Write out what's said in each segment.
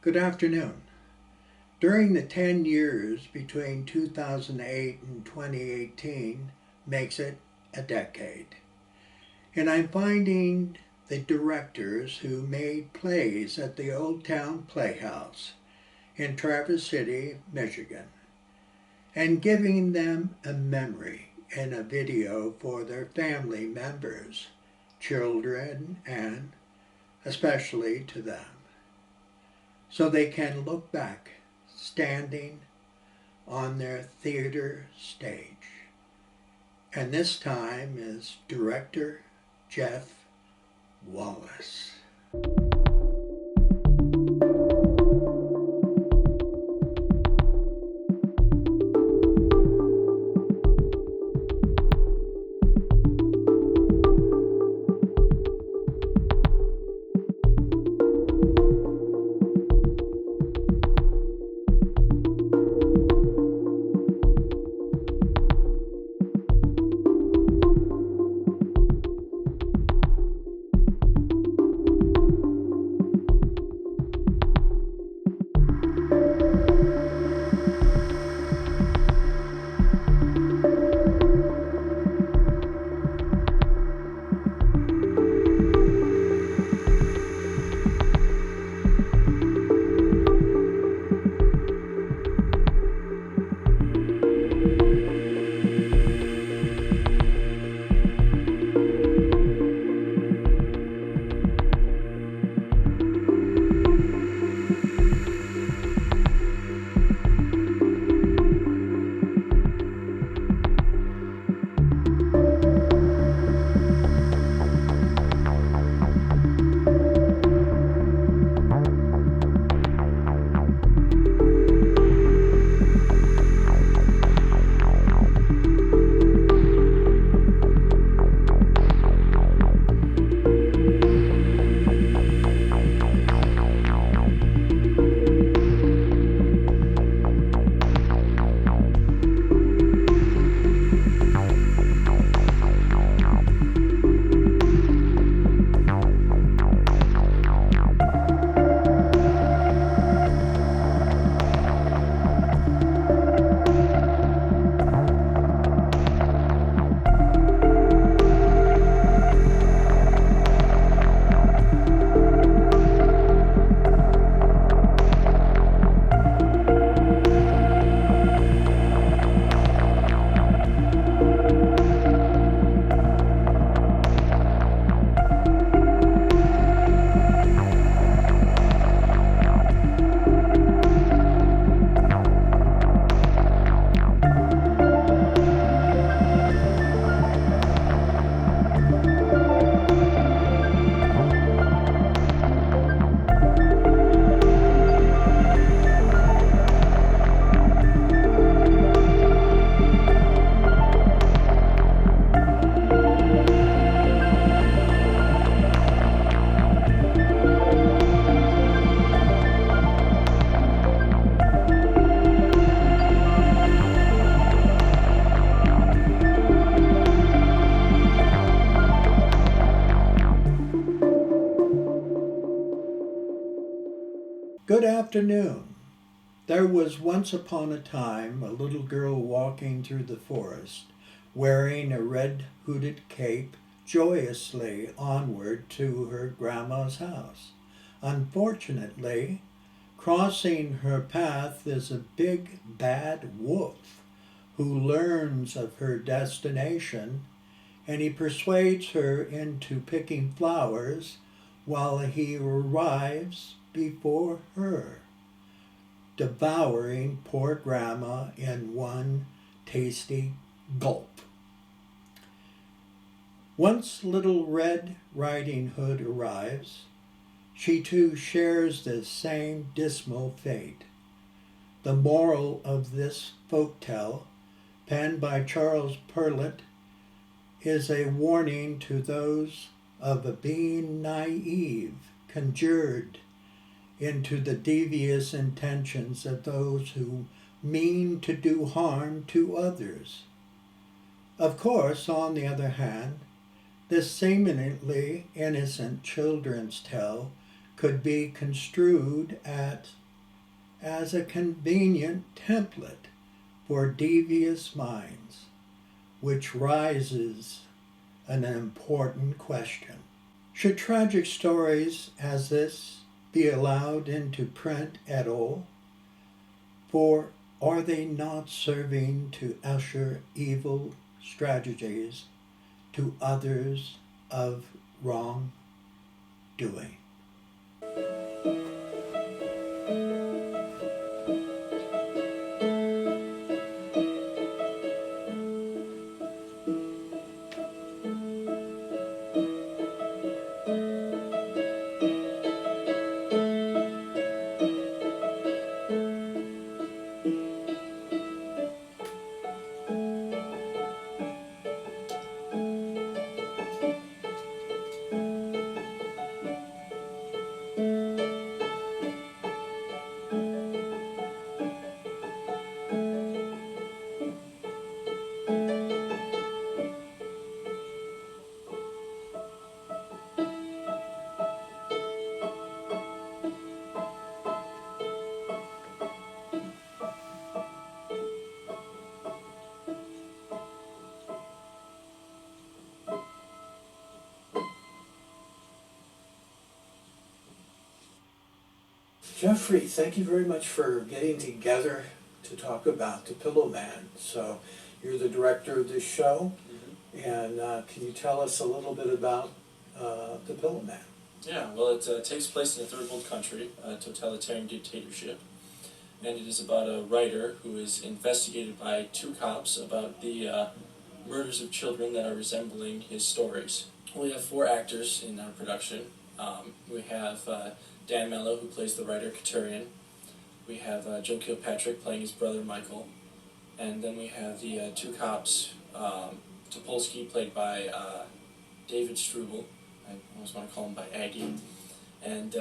Good afternoon. During the 10 years between 2008 and 2018 makes it a decade. And I'm finding the directors who made plays at the Old Town Playhouse in Traverse City, Michigan, and giving them a memory and a video for their family members, children, and especially to them, so they can look back standing on their theater stage. And this time is Director Geoff Wallace. Good afternoon. There was once upon a time a little girl walking through the forest, wearing a red hooded cape, joyously onward to her grandma's house. Unfortunately, crossing her path is a big bad wolf who learns of her destination, and he persuades her into picking flowers while he arrives before her, devouring poor grandma in one tasty gulp. Once little Red Riding Hood arrives, she too shares the same dismal fate. The moral of this folktale, penned by Charles Perlet, is a warning to those of being naive, conjured into the devious intentions of those who mean to do harm to others. Of course, on the other hand, this seemingly innocent children's tale could be construed as a convenient template for devious minds, which raises an important question. Should tragic stories as this be allowed into print at all? For are they not serving to usher evil strategies to others of wrongdoing? Jeffrey, thank you very much for getting together to talk about the Pillowman. So you're the director of this show, and can you tell us a little bit about the Pillowman? Yeah, well, it takes place in a third world country, a totalitarian dictatorship, and it is about a writer who is investigated by two cops about the murders of children that are resembling his stories. We have four actors in our production. We have Dan Mello, who plays the writer Katurian. We have Joe Kilpatrick playing his brother Michael. And then we have the two cops, Topolsky played by David Struble. I always want to call him by Aggie. And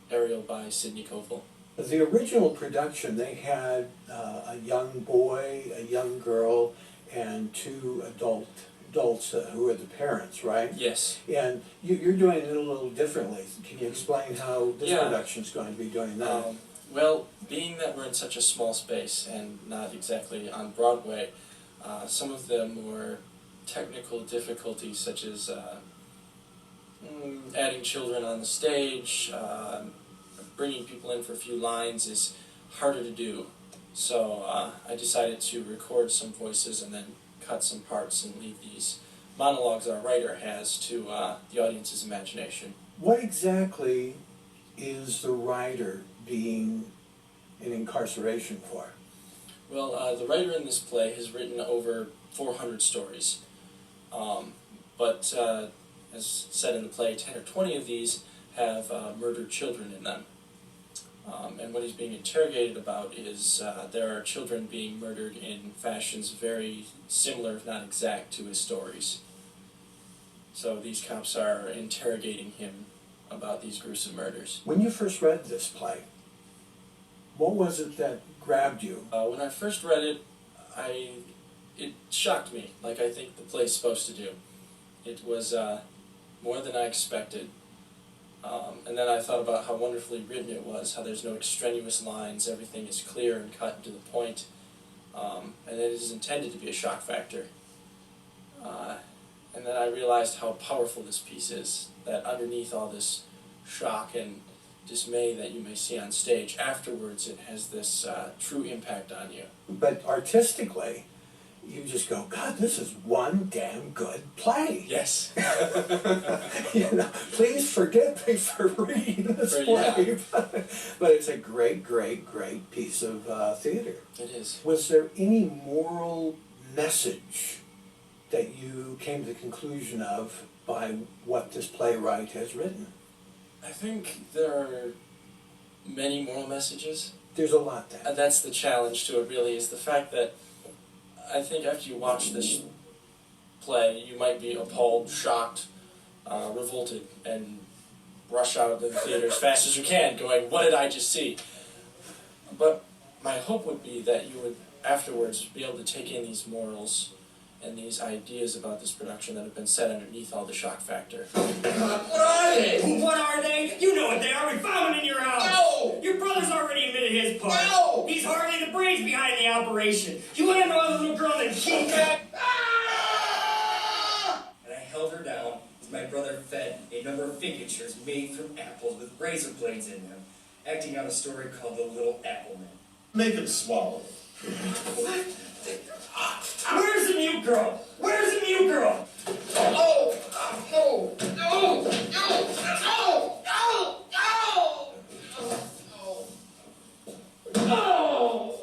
Ariel by Sidney Koval. The original production, they had a young boy, a young girl, and two adults who are the parents, right? Yes. And you're doing it a little differently. Can you explain how this production is going to be doing that? Well, being that we're in such a small space and not exactly on Broadway, some of the more technical difficulties, such as adding children on the stage, bringing people in for a few lines, is harder to do. So I decided to record some voices and then cut some parts and leave these monologues our writer has to the audience's imagination. What exactly is the writer being in incarceration for? Well, the writer in this play has written over 400 stories, but as said in the play, 10 or 20 of these have murdered children in them. And what he's being interrogated about is there are children being murdered in fashions very similar, if not exact, to his stories. So these cops are interrogating him about these gruesome murders. When you first read this play, what was it that grabbed you? When I first read it, it shocked me, like I think the play's supposed to do. It was more than I expected. And then I thought about how wonderfully written it was, how there's no extraneous lines, everything is clear and cut and to the point, and it is intended to be a shock factor. And then I realized how powerful this piece is, that underneath all this shock and dismay that you may see on stage, afterwards it has this true impact on you. But artistically, you just go, God, this is one damn good play. Yes. Please forgive me for reading this play. Yeah. But it's a great, great, great piece of theater. It is. Was there any moral message that you came to the conclusion of by what this playwright has written? I think there are many moral messages. There's a lot there. And that's the challenge to it, really, is the fact that I think after you watch this play, you might be appalled, shocked, revolted, and rush out of the theater as fast as you can, going, what did I just see? But my hope would be that you would afterwards be able to take in these morals and these ideas about this production that have been set underneath all the shock factor. What are they? What are they? You know what they are. We found them in your house. No! Your brother's already admitted his part. No! He's hardly the brains behind the operation. You want to know a little girl named Kinka? And I held her down as my brother fed a number of figures made from apples with razor blades in them, acting out a story called The Little Apple Man. Make them swallow. Where's the mute girl? Where's the mute girl? Oh! No! No! No! No! No! No!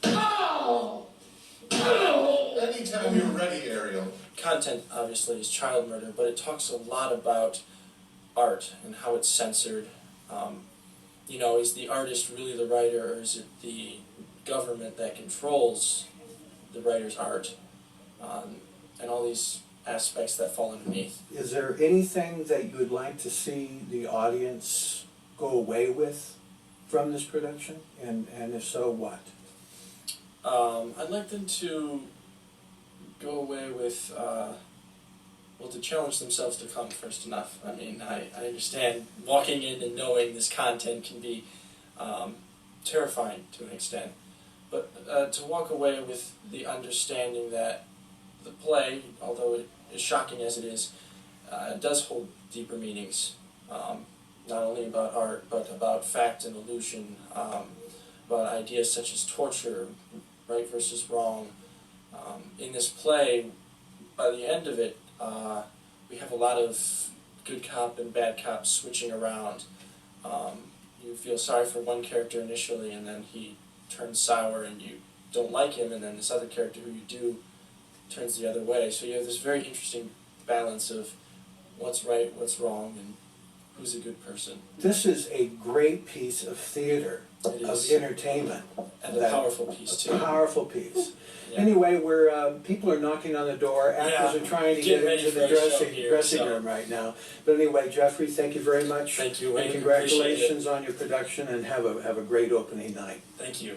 No! No! Anytime you're ready, Ariel. Content, obviously, is child murder, but it talks a lot about art and how it's censored. You know, is the artist really the writer, or is it the government that controls the writer's art? And all these aspects that fall underneath. Is there anything that you would like to see the audience go away with from this production? And if so, what? I'd like them to go away with, well, to challenge themselves to come first enough. I mean, I understand walking in and knowing this content can be terrifying to an extent, but to walk away with the understanding that the play, although it is shocking as it is, does hold deeper meanings, not only about art, but about fact and illusion, about ideas such as torture, right versus wrong. In this play, by the end of it, we have a lot of good cop and bad cop switching around. You feel sorry for one character initially, and then he turns sour and you don't like him, and then this other character who you do turns the other way. So you have this very interesting balance of what's right, what's wrong, and who's a good person. This is a great piece of theater, It of is. entertainment. And a powerful piece too. A powerful piece. Yeah. Anyway, people are knocking on the door. Actors are trying to get Getting into ready the for a show here, dressing so. room right now. But anyway, Jeffrey, thank you very much. Thank you, Wayne. And congratulations on your production, and have a great opening night. Thank you.